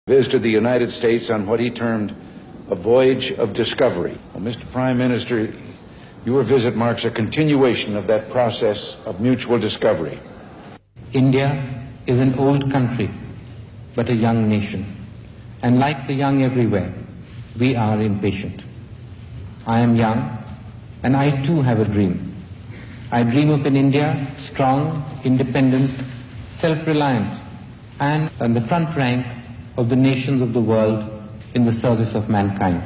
Visited the United States on what he termed a voyage of discovery. Well, Mr. Prime Minister, your visit marks a continuation of that process of mutual discovery. India is an old country, but a young nation. And like the young everywhere, we are impatient. I am young, and I too have a dream. I dream of an India strong, independent, self-reliant, and on the front rank of the nations of the world in the service of mankind.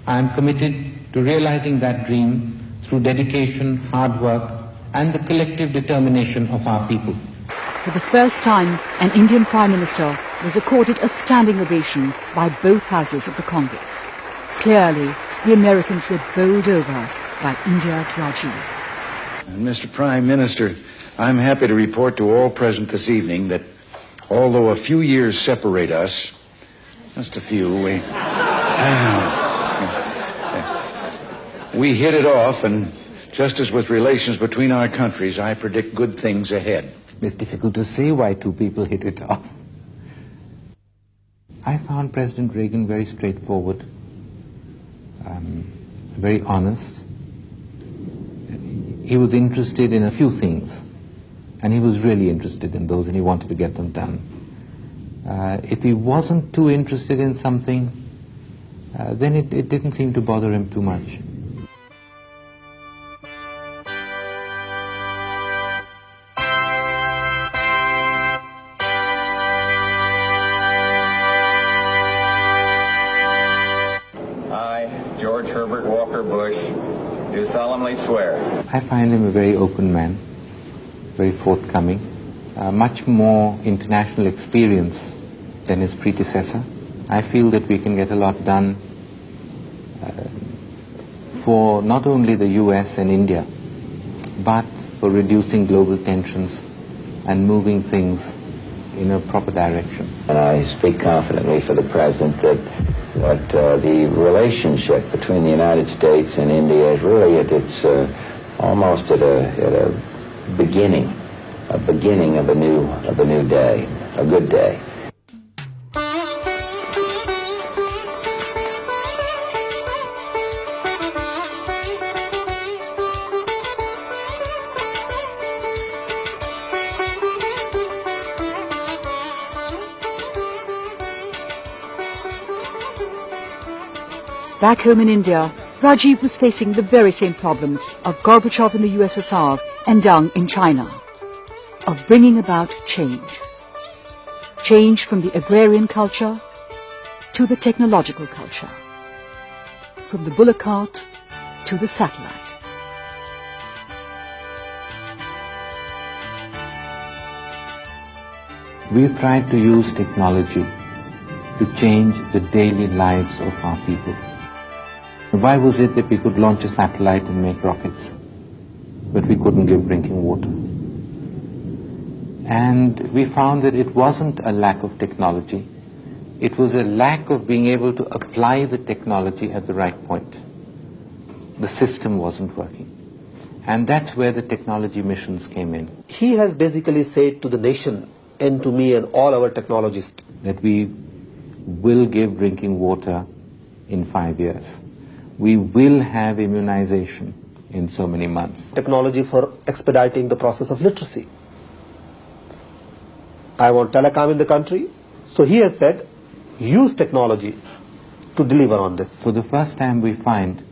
I am committed to realizing that dream through dedication, hard work, and the collective determination of our people. For the first time, an Indian Prime Minister was accorded a standing ovation by both houses of the Congress. Clearly, the Americans were bowled over by India's Rajiv. Mr. Prime Minister, I'm happy to report to all present this evening that although a few years separate us, just a few, we hit it off, and just as with relations between our countries, I predict good things ahead. It's difficult to say why two people hit it off. I found President Reagan very straightforward, very honest. He was interested in a few things, and he was really interested in those, and he wanted to get them done. If he wasn't too interested in something, then it didn't seem to bother him too much. I, George Herbert Walker Bush, do solemnly swear. I find him a very open man, very forthcoming, much more international experience than his predecessor. I feel that we can get a lot done for not only the US and India, but for reducing global tensions and moving things in a proper direction. And I speak confidently for the President that the relationship between the United States and India is really at its almost at a beginning of a new day, a good day. Back home in India, Rajiv was facing the very same problems of Gorbachev in the USSR and Deng in China, of bringing about change. Change from the agrarian culture to the technological culture, from the bullock cart to the satellite. We've tried to use technology to change the daily lives of our people. Why was it that we could launch a satellite and make rockets, but we couldn't give drinking water? And we found that it wasn't a lack of technology, it was a lack of being able to apply the technology at the right point. The system wasn't working. And that's where the technology missions came in. He has basically said to the nation and to me and all our technologists that we will give drinking water in 5 years. We will have immunization in so many months. Technology for expediting the process of literacy. I want telecom in the country. So he has said, use technology to deliver on this. For the first time we find